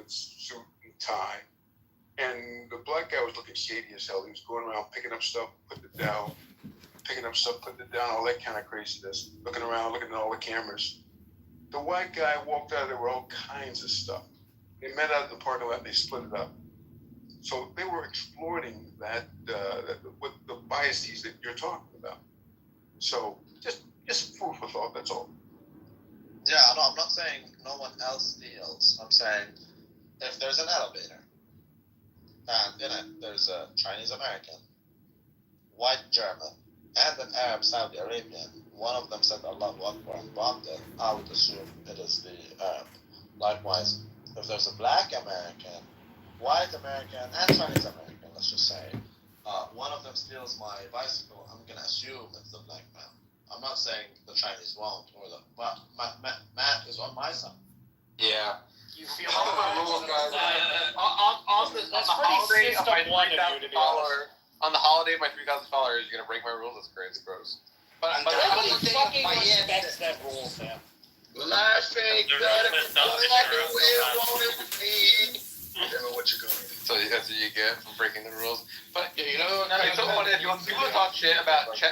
suit and tie. And the black guy was looking shady as hell. He was going around picking up stuff, putting it down, picking up stuff, putting it down, all that kind of craziness. Looking around, looking at all the cameras. The white guy walked out there with all kinds of stuff. They met out at the parking lot and they split it up. So they were exploiting that with the biases that you're talking about. So just food for thought, that's all. Yeah, no, I'm not saying no one else steals. I'm saying if there's an elevator and in it there's a Chinese American, white German, and an Arab Saudi Arabian, one of them said Allahu Akbar and bombed it, I would assume it is the Arab. Likewise, if there's a black American, white American, and Chinese American, let's just say, one of them steals my bicycle, I'm going to assume it's the black man. I'm not saying the Chinese won't, but Matt is on my side. Yeah. You feel How about rules, guys? on the holiday of my 3,000 followers. On the holiday of my 3,000 followers, you're gonna break my rules. That's crazy, bros. But nobody fucking respects that rule, Sam. Life ain't better what you going to do. So that's what you get from breaking the rules. But yeah, you know, it's so funny. People talk shit about people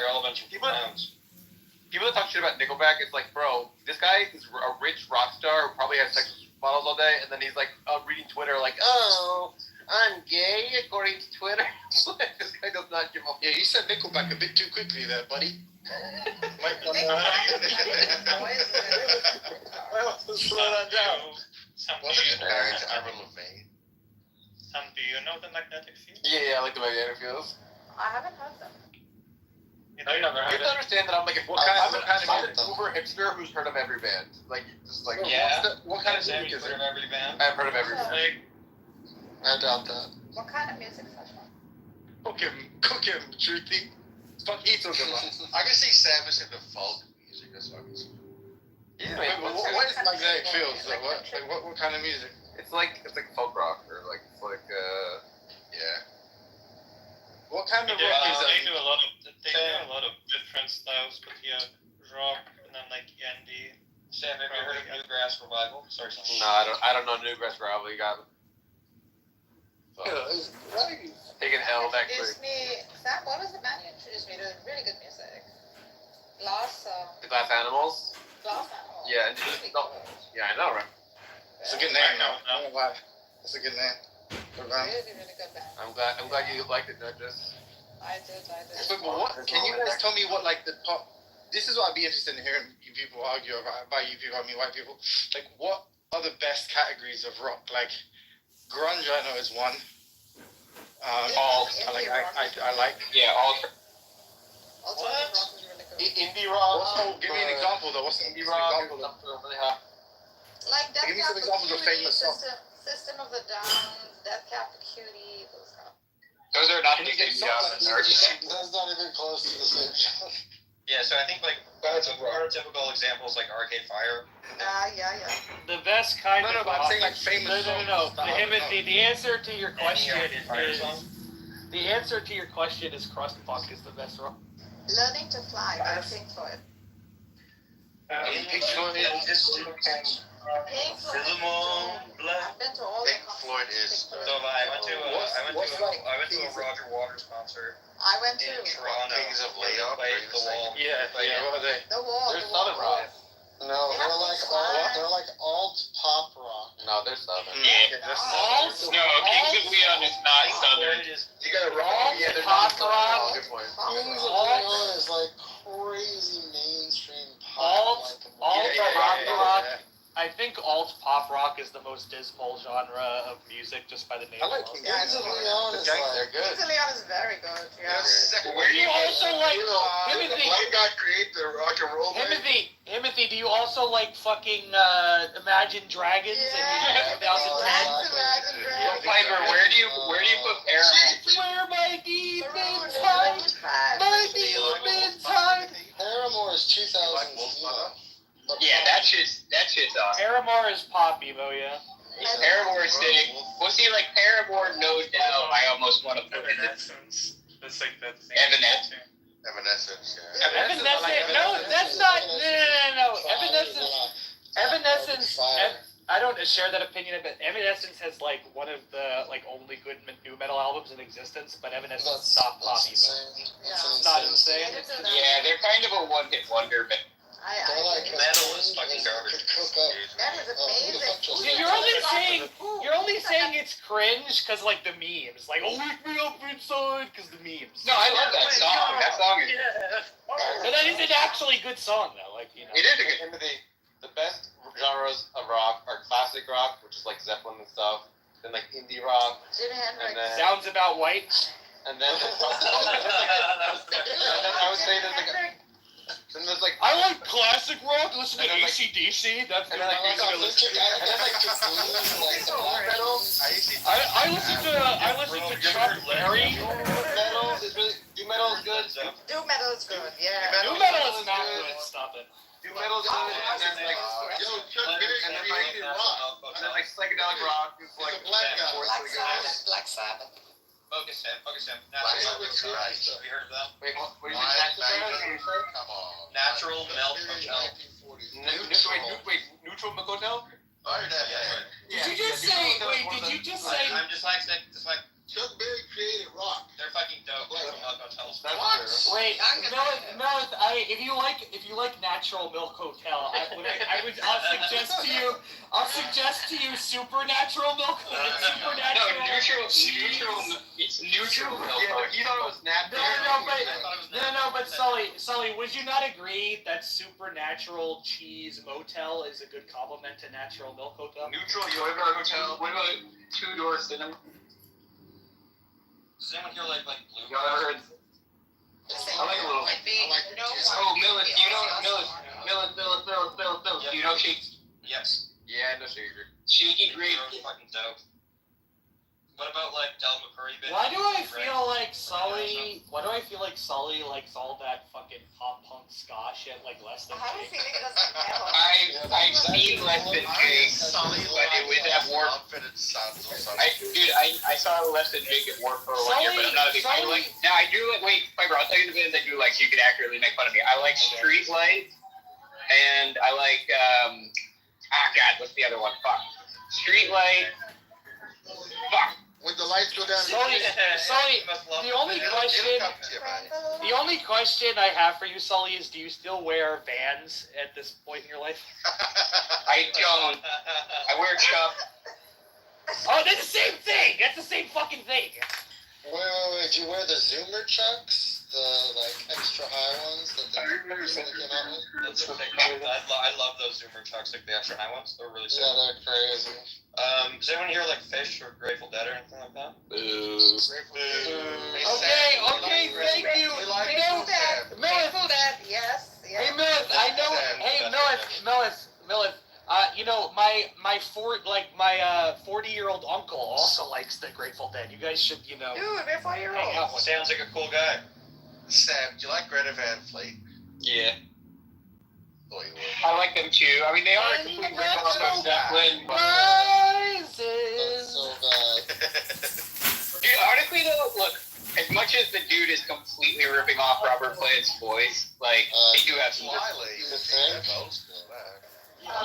that talk shit about Nickelback. It's like, bro, this guy is a rich rock star who probably has sex with models all day, and then he's like reading Twitter, like, oh, I'm gay according to Twitter. This guy does not give a. Yeah, you said Nickelback a bit too quickly there, buddy. Slow that down. Wasn't it married to Avril Lavigne? Sam, do you know the magnetic field? Yeah, I like the magnetic fields. I haven't heard them. You know, You have to understand that I'm like, I'm a super hipster who's heard of every band. Like, just like, what kind of music is it? Every band. I've heard of every band. Like, I doubt that. What kind of music, Sasha? Cook him, Truthy. Fuck, he took him. I can see Sam is into folk music. That's what I can see. Yeah, what is magnetic fields? Like, what kind of music? it's like folk rock or like Yeah. What kind of they rock is that? do a lot of different styles, but you have rock and then like indie. Sam, have you heard of Newgrass Revival? Sorry. No, I don't know Newgrass Gravel. You got taking L that quick. Introduced me, Sam, what was the man you introduced me to? Really good music. Glass Animals. Glass Animals. Yeah, and Really no, good. yeah, I know, right? It's a good name, though. It's a good name. Really, really good band. I'm glad you liked it, Douglas. I did. But what? Can you guys tell me what like the top? This is what I'd be interested in hearing you people argue about. By you people, I mean white people. Like, what are the best categories of rock? Like, grunge, I know is one. Alt. I like. Yeah, alt. Alternative rock is really good. Indie rock. Give me an example though. What's Indie rock? Really hot. Like Death Give me some Cab examples for of Cutie, famous songs. System of the Down, Death Cab for Cutie, those kind of. Those are not Can the you get same songs? genre. That's not even close to the same genre. Yeah, so I think like prototypical examples like Arcade Fire. Yeah. The best kind No, of but I'm saying like famous songs. No. The answer to your question Arcade Fire is song? the answer to your question is Crust Fuck is the best rock. Learning to Fly by Pink Floyd. Pink Floyd is Pink Floyd. I've been to all the Pink Floyd is. concerts. So I went to a Roger Waters concert I went to in Toronto. Kings of Leon. Played The Wall. Yeah. What are they? the Wall. There's the Wall. Southern rock. No, they're like alt pop rock. No, there's Southern. Yeah. Alt? No, Kings of Leon is not Southern. You got it wrong. Alt Yeah, there's pop not rock. Good point. Kings of Alt- Leon is like crazy mainstream pop. Alt Yeah, pop rock. yeah. I think alt pop rock is the most dismal genre of music just by the name. I like alone. Kings of Leon is They're like. good. Kings of Leon is very good. Yeah. Where Do you also like Timothy? Why not create the rock and roll band? Timothy, do you also like fucking Imagine Dragons Yeah. and 2010? Piper, where do you put Paramore? Where my demons hide, my demons hide. Paramore is 2000. Yeah, that shit's awesome. Paramore is pop emo, yeah. Paramore is sick. Well, see, like Paramore, no doubt, I almost want to put in the Evanescence. That's like that thing. Evanescence. Evanescence. No, that's not. No. Evanescence. I don't share that opinion, but Evanescence has like one of the like only good new metal albums in existence. But Evanescence stopped poppy. Yeah. Not insane. Yeah, they're kind of a one-hit wonder, but They're like Metal is fucking garbage. could cook up. That was Who the fuck just You're only saying it's cringe because like the memes, like oh wake me up inside because the memes. no, I love that song. That song is But that is an actually good song though. Like you know. it is a good. The best genres of rock are classic rock, which is like Zeppelin and stuff. Then like indie rock, Jimi and Hendrix. then Sounds About White. and then I would say there's like then there's like I like classic rock. Listen to And then, like- AC/DC. That's and the then, like, music I listen to. and then like just like the black metal. I listen to Chuck Berry. metal is really doom metal is good. Doom metal is good, yeah. New metal is not good. Stop it. Doom metal is good, and then like Chuck Berry and then created rock. and then like psychedelic rock is like He's a black guy. Black Sabbath. Black Sabbath. Focus him. Black Sabbath Have Christ. you heard of them? wait, what is Why? it? Come on. Natural Milk Hotel. 1940s. Wait, Neutral Milk Hotel? I heard that. Did you just say? Wait, did you just say? I'm dyslexic. Chuck Berry created rock. They're fucking dope. Natural Milk Hotels. Wait, Melith, if you like Natural Milk Hotel, I'll suggest to you Supernatural Milk. Supernatural. It's neutral milk. Yeah, you thought it was natural. But Sully, would you not agree that Supernatural Cheese Motel is a good compliment to Natural Milk Hotel? Neutral Yoga Hotel. What about Two Door Cinema? Does anyone here like blue? Y'all ever heard? I like a little. Oh, Millis, you know Millis. Do you know Shakes? Yes. Yeah, I know Shaker. Shaky Grape. Fucking dope. What about like Del McCurry? Why do I feel like Sully likes all that fucking pop punk ska shit like less than I have a Jake? feeling it doesn't metal. I've seen Less Than Jake, but it was at Warp. I saw Less Than Jake at Warp for 1 year, but I'm not a big fan. Now I do like. Wait, Piper, I'll tell you the bands I do like. So you can accurately make fun of me. I like Streetlight, and I like God, what's the other one? Fuck. Streetlight. Fuck. When the lights go down. Sully, the only question I have for you, Sully, is do you still wear Vans at this point in your life? I don't. I wear Chuck. Oh, that's the same thing! That's the same fucking thing! Well, if you wear the Zoomer chucks, the like extra high ones that they recently came out with. That's what they call it. I love those Zoomer trucks, like the extra high ones. They're really sick. Yeah, they're crazy. Does anyone here like Fish or Grateful Dead or anything like that? Boo. Okay, thank you. Grateful Dead. Grateful Dead, yes. Hey, Millis, I know. Hey, Millis. You know, my 40-year-old uncle also likes the Grateful Dead. You guys should, Dude, we're 4-year-olds. hang out with Sounds like a cool guy. Sam, do you like Greta Van Fleet? Yeah. Oh, you would. I like them too. I mean, they are a complete rip-off of Zeppelin, but... That's Rises. so bad. Dude, honestly though, look, as much as the dude is completely ripping off Robert Plant's voice, like, they do have some... Smiley. You think?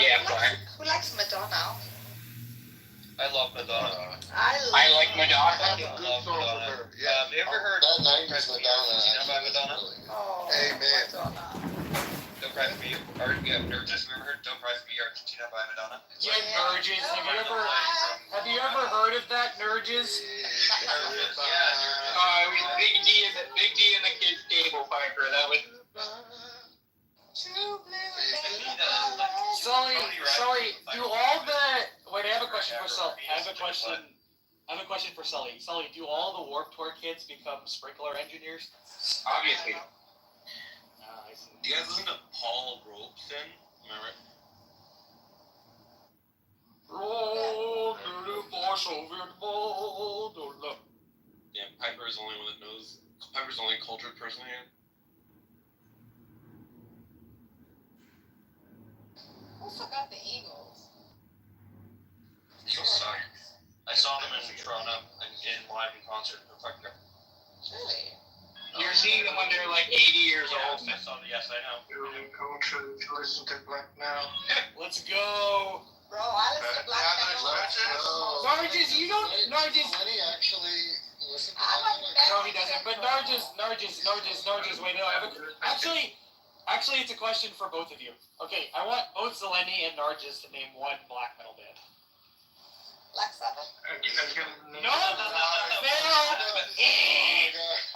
Yeah, fine. Who likes Madonna? I love Madonna. I like Madonna. I have a good song for her. Yeah. Have you ever heard That 90s Madonna. Tina by Madonna? Oh, Amen. Madonna. Don't Cry For Me, or Nurges, remember her? Don't Cry For Me, Argentina by Madonna. Yeah, Nurges. Have you ever heard of that, Nurges? Big D in the kids' table, Piper. That was... Sully, do all the... Wait, I have a question for Sully. I have a question for Sully. Sully, do all the Warped Tour kids become sprinkler engineers? Obviously. I see. Do you guys listen to Paul Robeson? Am I right? Yeah, Piper is the only one that knows. Piper's the only cultured person here. Also got the Eagles. Eagles suck. I saw them in Toronto in live in concert. They're fucking good. Really? You're seeing them when they're like 80 years old. I saw them. Yes, I know. Building culture, listen to Black now. Let's go. Bro, I listen to black metal. Nargis, you don't. Nargis. Lenny actually listen to I'm that? a Like, No, he doesn't. But Nargis. Wait, no. Actually, it's a question for both of you. Okay, I want both Zeleny and Nargis to name one black metal band. Black Sabbath. No. Fail.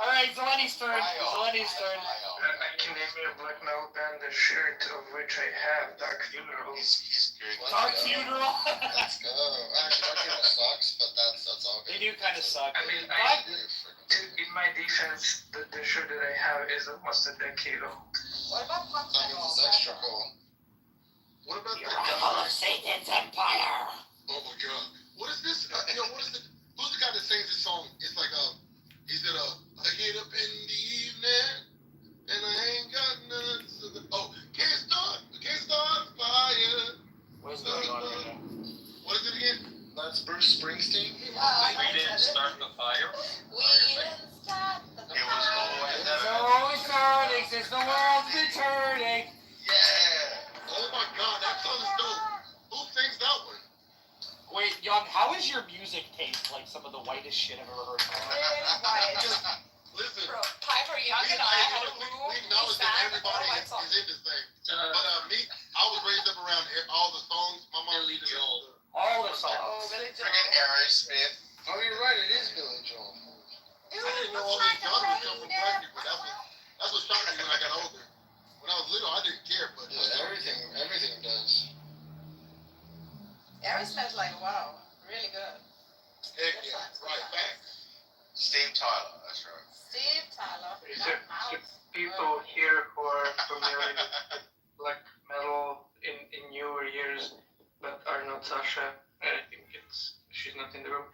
All right, Zelany's turn. I can name you a black metal band, the shirt of which I have, Dark Funeral. He's good. Dark Funeral. let's go. Actually, Dark Funeral sucks, but that's all They good. do kind of suck. I mean, Black- in my defense, the shirt that I have is almost a decade old. What about punk That means metal? it's extra cool. What about You're that a guy? of Satan's Empire. Oh my god. What is this? Who's the guy that sings this song? It's like, he said, I get up in the evening, and I ain't got nothing. Can't start fire. What's going on right now? What is it again? That's Bruce Springsteen. We didn't start the fire. We didn't start the It was always It's always turning since the world's been turning. Yeah. Oh my god, that song is dope. Who sings that one? Wait, Young, how is your music taste like some of the whitest shit I've ever heard? Really white. Listen, Bro, Piper Young and I had a room. we acknowledge that everybody is in this thing. But me, I was raised up around all the songs. My mom Billy Joel. All the Oh, songs. Billy Joel. Friggin' Aerosmith. Oh, you're right. It is Billy Joel. It I didn't know all was these like a genres come from black rainy people. That's what shocked me when I got older. When I was little, I didn't care, but Yeah, everything does. Aerosmith's like, wow, really good. heck yeah, right, facts. Steve Tyler, that's right. Steve Tyler. Is not there Mouse. people here who are familiar with black metal in newer years, but are not Sasha? I think she's not in the room.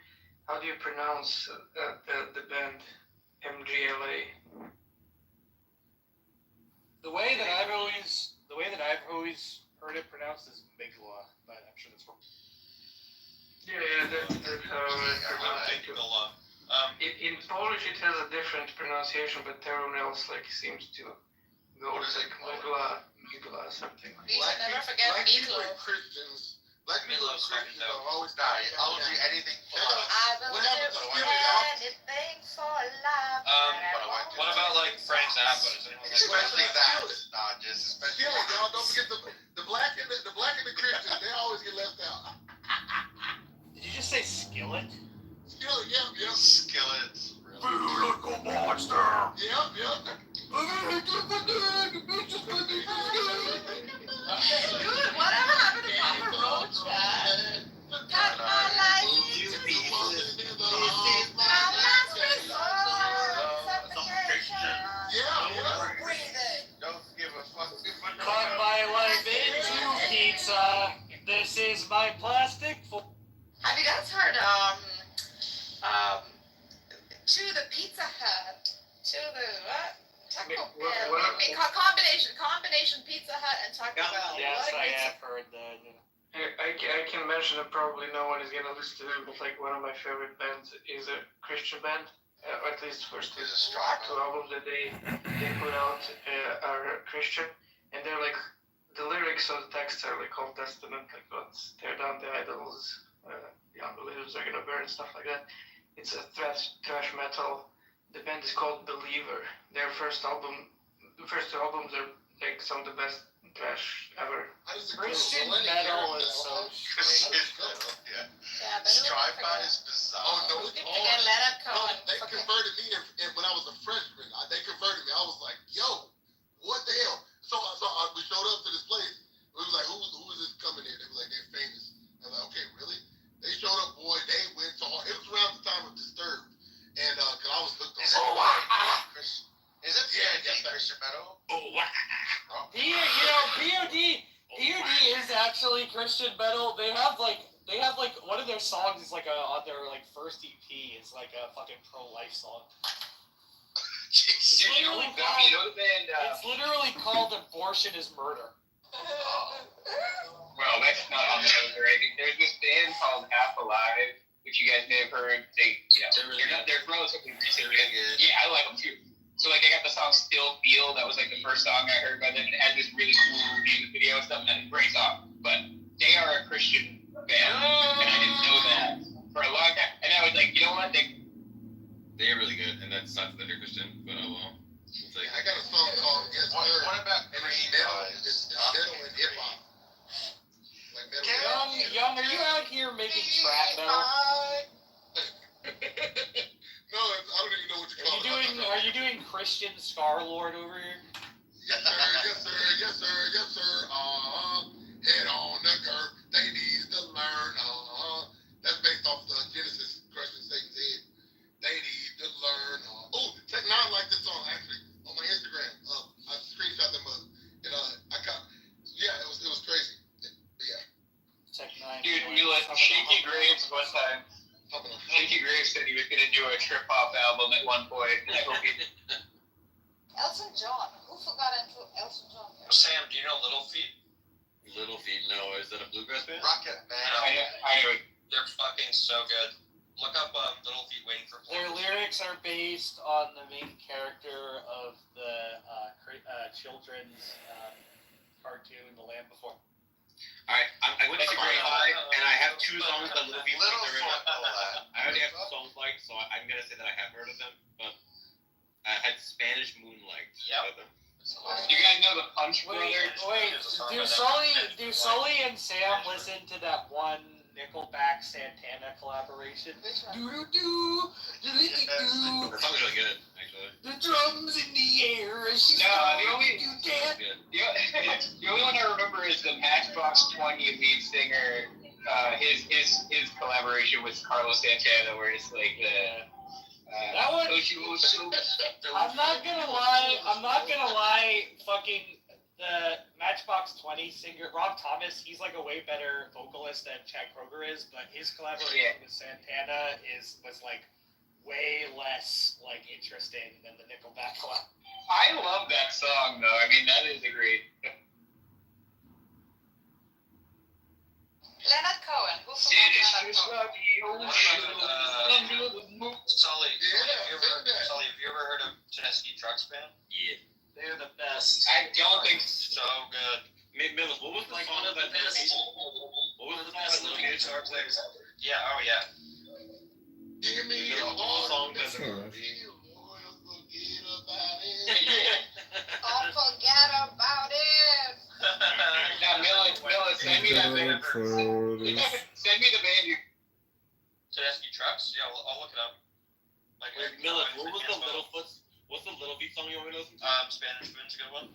How do you pronounce the band MGLA? The way that I've always heard it pronounced is Migla, but I'm sure that's wrong. Yeah, that's how I pronounce it too. In Polish it has a different pronunciation, but everyone else seems to go What is it like called? Migla, something like We should never forget black people Meatloaf. and Christians. Black people and Meatloaf's Christians fucking are always I'll do anything for love. I What will happened do to the anything for love. What about like Frank Zappa? Does anyone like Especially Frank that. Zappa? Nah, just especially Still, y'all don't forget the black and the Christians. They always get left out. Did you just say skillet? Still, yeah. skillets. Like a monster! Yeah. Dude, whatever happened to Papa Roach, man? Cut my life into pieces. My last resort. Suffocation. Yeah. Breathing. Don't give a fuck. Cut my life into pizza. This is my plastic Have you guys heard, to the Pizza Hut, to the, what? Taco Bell. Combination Pizza Hut and Taco Bell. Yes, What a I great have heard that. I can mention that probably no one is gonna listen to it, but one of my favorite bands is a Christian band. At least first Is a strong two albums that they put out are Christian, and they're the lyrics of the text are Old Testament, let's tear down the idols, the unbelievers are gonna burn, stuff like that. It's a thrash metal. The band is called Believer. Their first two albums are some of the best thrash ever. Christian metal is so Christian strange. metal, yeah. Yeah, but Stripe-By is bizarre. Oh no, Who it's can all. forget Leonard Cohen? They converted me and when I was a freshman. They converted me. I was like, yo, what the hell? So we showed up to this place. We was like, who is this coming here? They were like, they're famous. I was like, okay, really? They showed up, boy. They went so hard. It was around the time of Disturbed, and cause I was hooked on. Is it POD Christian metal? POD is actually Christian metal. They have one of their songs is on their first EP is a fucking pro-life song. Jesus. You know the band. It's literally called "Abortion is Murder." Well, that's not on the nose or anything. There's this band called Half Alive, which you guys may have heard. They're relatively recent. Yeah, I like them too. So I got the song "Still Feel." That was the first song I heard by them. It had this really cool music video and stuff, and it's a great song. But they are a Christian band, and I didn't know that for a long time. And I was like, you know what? They're really good, and that's not that they're Christian, but oh well. It's like, I got a song called Yes Sir. What about And it's metal. It's metal and hip hop. Like metal. Young, are you out here making trap metal? No, I don't even know what you call it. Are you doing Christian Scar Lord over here? Yes sir, yes sir, yes sir, yes sir. Head on the curve. They need to learn. That's based off the Genesis, crushing Satan's head. They need to learn. Tech Nine liked this song actually on my Instagram. I screenshot them and I got. Yeah, it was crazy. Yeah. Tech Nine. Dude, Shaky Graves one time. Shaky Graves said he was gonna do a trip hop album at one point. Elton John. Who forgot into Elton John? Sam, do you know Little Feat? Little Feet, no. Is that a bluegrass band? Rocket Man. I know. They're fucking so good. Look up Little Feat Waiting for Their Columbus. lyrics are based on the main character of the children's cartoon, The Land Before. Alright, I went to Great High, and I have two songs that Little Feet Little like. Feat. I already have two songs like, so I'm gonna say that I have heard of them, but I had Spanish Moonlight. Yep. You guys know the Punch Brothers? Wait, do Sully and Sam listen to that one Nickelback Santana collaboration? Which one? Do-do-do, do-do-do-do. That song's really good, actually. The drums in the air as she No, started the only- to dance. Good. The only one I remember is the Matchbox 20 lead singer. His collaboration with Carlos Santana, where it's like the. That one- I'm not gonna lie, fucking the Matchbox 20 singer, Rob Thomas, he's like a way better vocalist than Chad Kroeger is, but his collaboration with Santana was like way less like interesting than the Nickelback collab. I love that song though. I mean, that is a great. Leonard Cohen. Who forgot Leonard Cohen? Sully, have you ever heard of Tedeschi Trucks Band? Yeah. They're the best. I don't think So good. Millis, what was the song that Little Feet? What was the song that Little Feet? Guitar players. Yeah, oh yeah. Give me a What was the song that Don't forget about it. Now, Millis, send me that band. Send me the band. Tedeschi Trucks? Yeah, I'll look it up. Like, Millis, what's the Little Feet song you want me to listen to? Spanish Moon's a good one.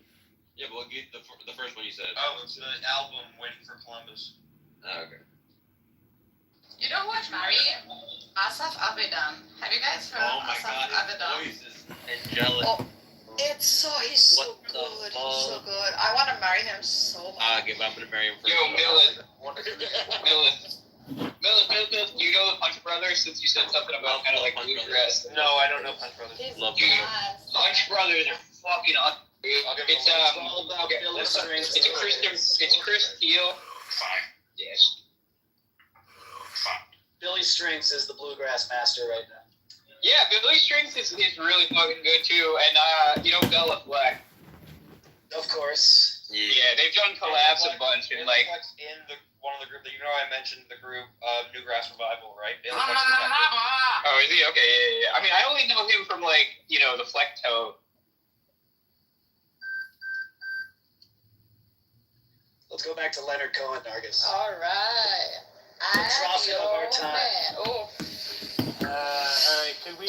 Yeah, but the first one you said. Oh, it's the album Waiting for Columbus. Oh, okay. You know what, Mary? Asaf Avidan. Have you guys heard Oh of my Asaf god, Avidan? his voice is angelic. Oh, he's so What the good. He's fuck? so good. I want to marry him so much. I'm gonna marry him first. Yo, Millis, do you know the Punch Brothers? Since you said something about kind of like bluegrass. No, I don't know Punch Brothers. He's Love nice. Punch Brothers are fucking awesome. It's all about Billy Strings. it's Chris Steele. Fine. Yes. Billy Strings is the bluegrass master right now. Yeah, Billy Strings is really fucking good too, and you know Bella Black. Of course. Yeah, they've done collabs a bunch and like. in the one of the group that I mentioned the group Newgrass Revival, right? Oh, is he? Okay, yeah. I mean, I only know him from like the Flecto. Let's go back to Leonard Cohen, Argus. All right. The prophet of our time. Oh, Alright, could we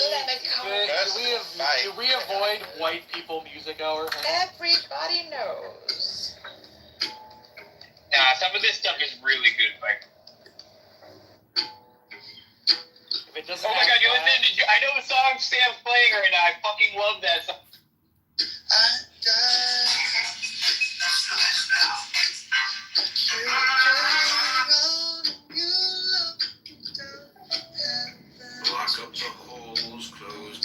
avoid white people music hour? everybody knows. Nah, some of this stuff is really good. Like, If it doesn't oh my god, you listen? I know the song Sam's playing right now. I fucking love that song. Lock up the holes, close.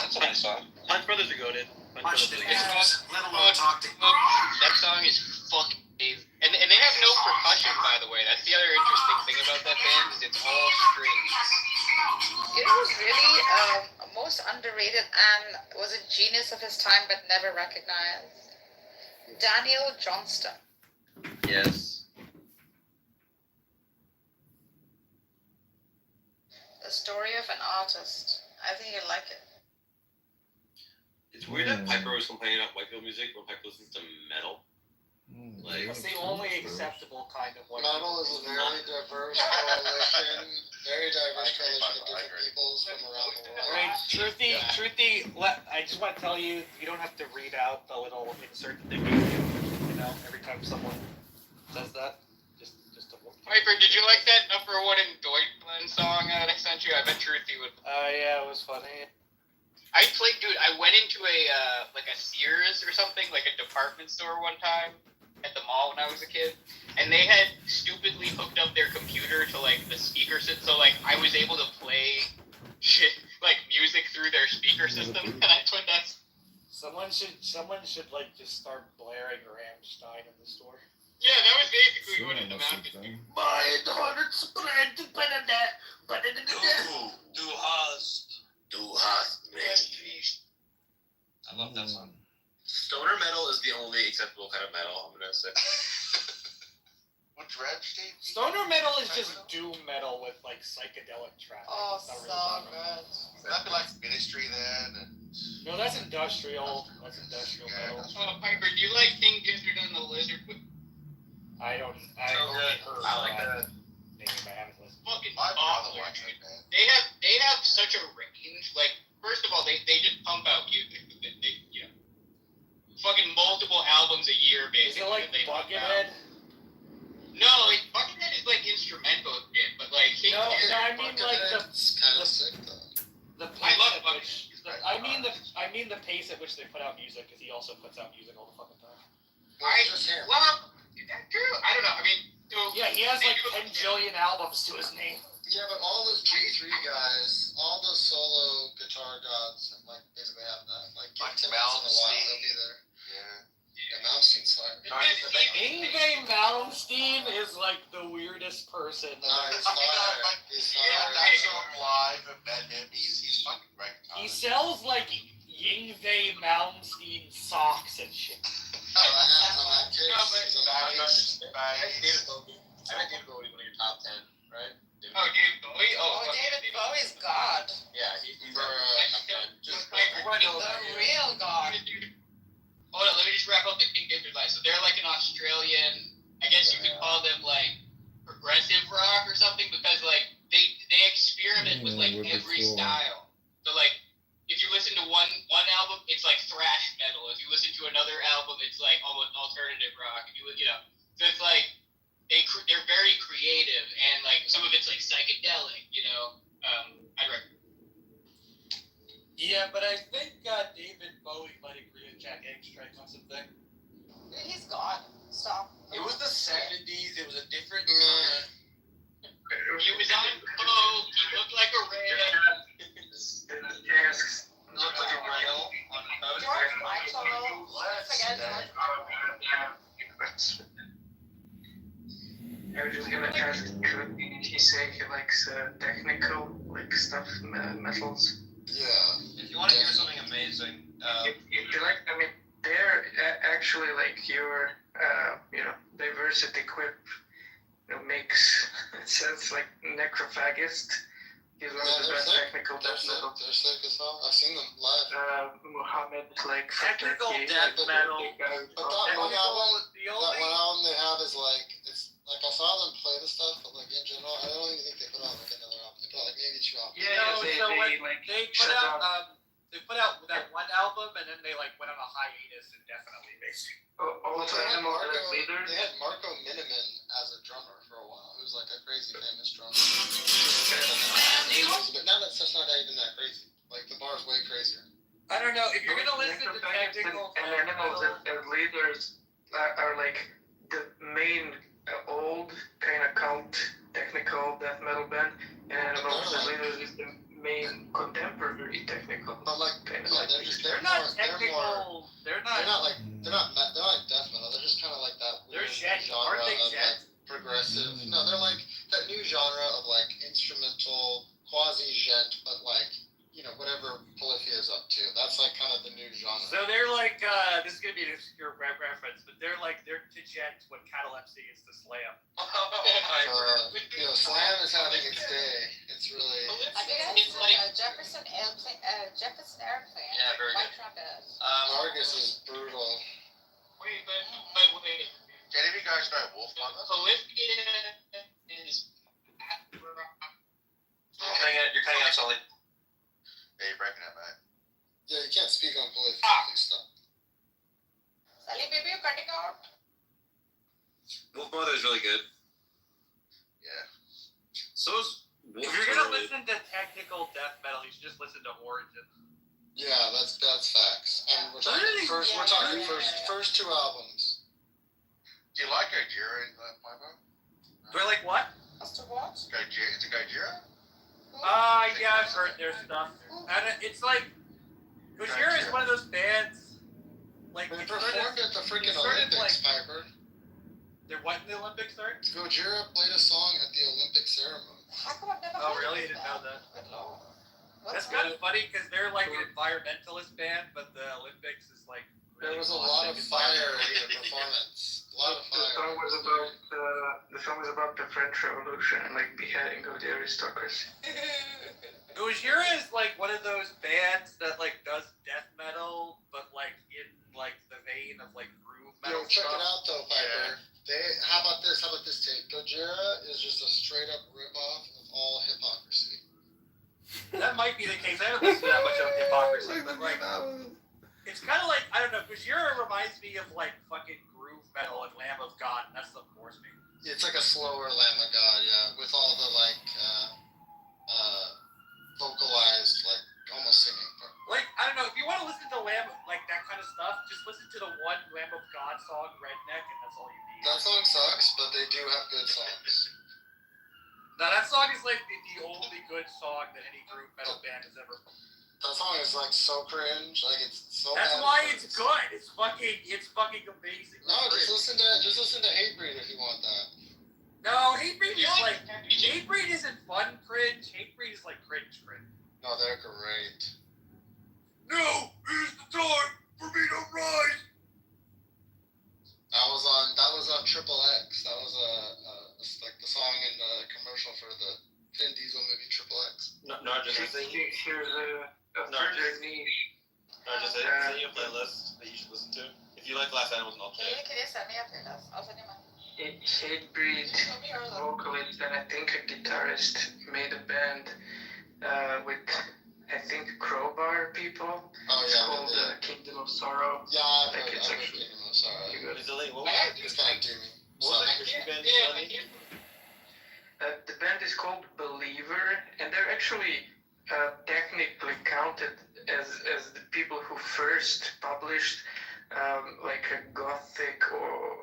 That's a nice song. Punch Brothers are goated. Watch the Brothers are news, let alone talk to That song is fucking amazing. And they have no percussion, by the way. That's the other interesting thing about that band is it's all strings. You know who's really most underrated and was a genius of his time but never recognized? Daniel Johnston. Yes. The story of an artist. I think you like it. It's weird that Piper was complaining about white people music when Piper listens to metal. Like, That's the only acceptable kind of white Metal people. is a very diverse coalition, very diverse coalition of different peoples from around the world. Right, Truthy, I just want to tell you, you don't have to read out the little insert that they give you, every time someone says that. Just to Piper, did you like that number one in Deutschland song that I sent you? I bet Truthy would. Yeah, it was funny. I went into a Sears or something, like a department store one time at the mall when I was a kid, and they had stupidly hooked up their computer to like the speaker system, so like I was able to play shit like music through their speaker system, and I put that. Someone should like just start blaring Rammstein in the store. Yeah, that was basically what it amounted to. My daughter spread to Du hast mich. I love that song. Stoner metal is the only acceptable kind of metal, I'm gonna say. What's Rammstein? Stoner metal is just doom metal with like psychedelic tracks. Oh, It's not so really good. That'd be like Ministry then. And... No, that's industrial. That's industrial metal. Oh, Piper, do you like King Gizzard and the Lizard? I only heard I like that name. I haven't listened. Fucking My awful. brother likes that band. They have such a range. Like, first of all, they just pump out music. They fucking multiple albums a year, Is basically. it like that they pump out. Buckethead? No, Buckethead is like instrumental shit, but like King No, Gizzard. I mean like It's kind of sick though. the I pace love at which Buckethead. I mean the pace at which they put out music, because he also puts out music all the fucking time. Is that true? I don't know. I mean, so Yeah, he has like 10 jillion albums to his name. Yeah, but all those G3 guys, all those solo guitar gods, like basically have that. Like, give Like 10 minutes in a while, they'll be there. Yeah. Yeah, Malmsteen's fire. Yngwie Malmsteen is like the weirdest person. No, he's fire. He's Yeah, fire. I saw him live and met him. He's fucking great. He sells like Yngwie Malmsteen socks and shit. Oh, that case, he's Nice. I bet David Bowie one of your top 10, right? Oh, David Bowie? Oh, David Bowie's God. Yeah, he's For, just The real God. Hold on, let me just wrap up the King Gizzard line. So they're like an Australian, I guess you could call them like progressive rock or something, because like they experiment with like every style. So like if you listen to one album, it's like thrash metal. If you listen to another album, it's like almost alternative rock. If you so it's like they're very creative, and like some of it's like psychedelic. I'd recommend. Yeah, but I think David Bowie might agree with Jack Eggstrike on something. He's God. Stop. It was the 70s, it was a different Mm. time. He was on Vogue. He looked like a red. Yes. Looked like a rail on the George Michael. Forget George. I was just gonna ask, could he say he likes technical like stuff, metals? Yeah. If you want to hear something amazing, If you like, I mean, they're actually like your, diversity quip, makes sense. Like Necrophagist, he's one of the best technical death metal. They're sick as hell. I've seen them live. Muhammad, like Technical Turkey, death like, metal. big guy. But that one album, The that only one album they have is like, it's like I saw them play the stuff, but like in general, I don't even think they put out like another album. They put out like maybe 2 albums. Yeah, No, they, so they, what like they shut down. They put out that one album, and then they like went on a hiatus indefinitely, basically. Also, They had animal Marco, leaders. they had Marco Miniman as a drummer for a while, who's like a crazy famous drummer. But now that's just not even that crazy. Like the bar's way crazier. I don't know if you're gonna listen to Necrophagist technical and animals as leaders are like the main old kind of cult technical death metal band, and animals as leaders is the main contemporary technical. But like, kind of yeah, like. They're not technical. They're They're not. not like death metal. They're just kind of like that They're weird Jet. genre Aren't they of Jet? like progressive. No, they're like that new genre of like instrumental quasi gent, but like whatever Polyphia is up to. That's like kind of the new genre. So they're like, this is gonna be an obscure reference, but they're to Gent what catalepsy is to Slam. Slam is having its day. It's really. I think it's Jefferson Airplane. Yeah, very White good. Trumpet. Marcus is brutal. Wait. Did any of you guys know Wolf Mother? Polyphia is. You're cutting out, Sully. Yeah, you're breaking up, mate. Yeah, you can't speak on Polyphia. Please stop. Sally, baby, you're cutting out. Wolf Mother is really good. Yeah. So is Wolf. If you're gonna listen to technical death metal, you should just listen to Origin. Yeah, that's facts. And we're talking first two albums. Do you like Gojira in that Piper? They're like what? As to what? Gojira? Is it Gojira? Yeah, I've heard their stuff, and it's like Gojira is one of those bands. Like They performed at the freaking Olympics, Piper. They're what in the Olympics, sorry? Gojira played a song at the Olympic ceremony. How come I've never Oh, heard really? I of didn't know that. Good lord. That's kind of funny because they're like an environmentalist band, but the Olympics is like. There was a lot of fire in the performance. A lot of The fire. song was about the French Revolution and like beheading of the aristocracy. Gojira is like one of those bands that like does death metal, but like in like the vein of like groove metal Check stuff. it out though, Piper. How about this take? Gojira is just a straight up ripoff of all hypocrisy. That might be the case. I haven't listened to that much of hypocrisy, but like, it's kind of like I don't know. Gojira reminds me of like fucking groove metal and Lamb of God. And that stuff bores me. It's like a slower Lamb of God, yeah, with all the like vocalized, like almost singing part. Like I don't know. If you want to listen to Lamb like that kind of stuff, just listen to the one Lamb of God song, Redneck, and that's all you need. That song sucks, but they do have good songs. Now that song is like the only good song that any groove metal band has ever. That song is like so cringe, like it's so. That's bad why that it's good. It's fucking amazing. No, just listen to Hatebreed if you want that. No, Hatebreed is like Hatebreed isn't fun cringe. Hatebreed is like cringe. No, they're great. No, it's the time for me to rise. That was on Triple X. That was like the song in the commercial for the Vin Diesel movie Triple X. No, just Here's a No, further just- niche. send you a playlist that you should listen to. If you like Glass Animals and all Can you send me a playlist? I'll send you mine. Hatebreed Show me yours. vocalist and I think a guitarist made a band with I think Crowbar people. Oh It's yeah, called Kingdom of Sorrow. yeah, I've Like, heard it's Kingdom of Sorrow. Pretty good. Is the link? What was It's kind of doomy. What was the Christian band you said, Lee? The band is called Believer, and they're actually technically counted as the people who first published like a gothic or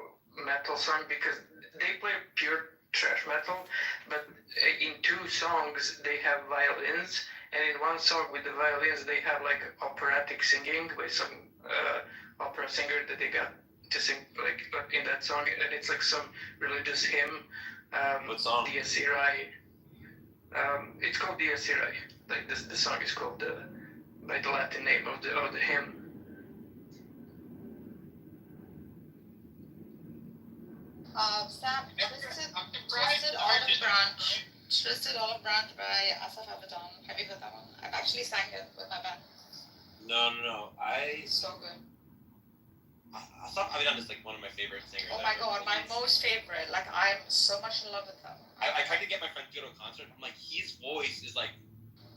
metal song because they play pure thrash metal, but in two songs they have violins, and in one song with the violins they have like operatic singing by some opera singer that they got to sing like in that song, and it's like some religious hymn. What song? Dies Irae. It's called Dies Irae. Like the song is called by the Latin name of the hymn. Sam, Twisted Olive Branch by Asaf Abaddon. Have you heard that one? I've actually sang it with my band. No. So good. I thought Avidan is like one of my favorite singers. Oh my god, my most favorite. Like, I'm so much in love with him. I tried to get my friend to go to a concert. I'm like, his voice is like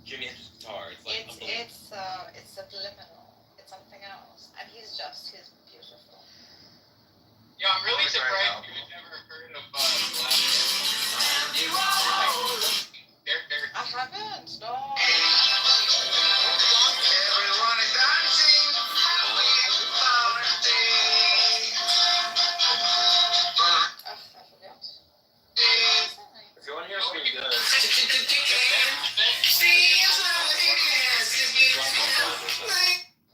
Jimi Hendrix's guitar. It's like It's subliminal. It's something else. And he's beautiful. Yeah, I'm really It's very surprised helpful. you've never heard of Glass I haven't. No. Everyone is dancing. I forgot. If you want to hear something good,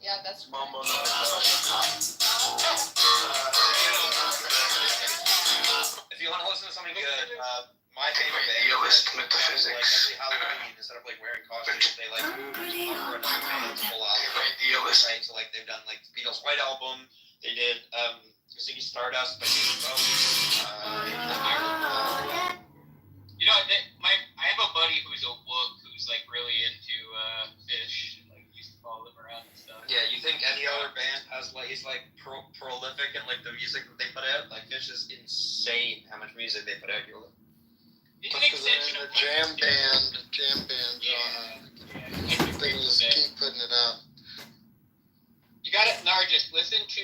Yeah, that's Mambo right. If you want to listen to something good, my favorite band. twist metaphysics. Like every Halloween, instead of like wearing costumes, they like cover another band's full album. Idealist. Right? So like they've done like the Beatles' White Album. They did Ziggy Stardust by David Bowie. You know, I have a buddy who's a wook who's like really into fish. Like used to follow them around and stuff. Yeah, you think any other band has like is like prolific in like the music that they put out? Like Fish is insane how much music they put out. It's an Because they're extension in of a jam band genre. Things keep putting it out. You got it, Nargis. Listen to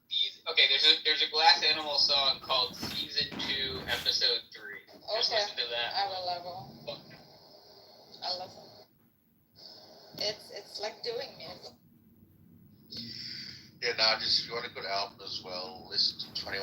these. Okay, there's a Glass Animal song called Season 2, Episode 3. Just Okay. listen to that. I will level. I listen. It's like doing music. Yeah, now just if you want a good album as well, listen to 21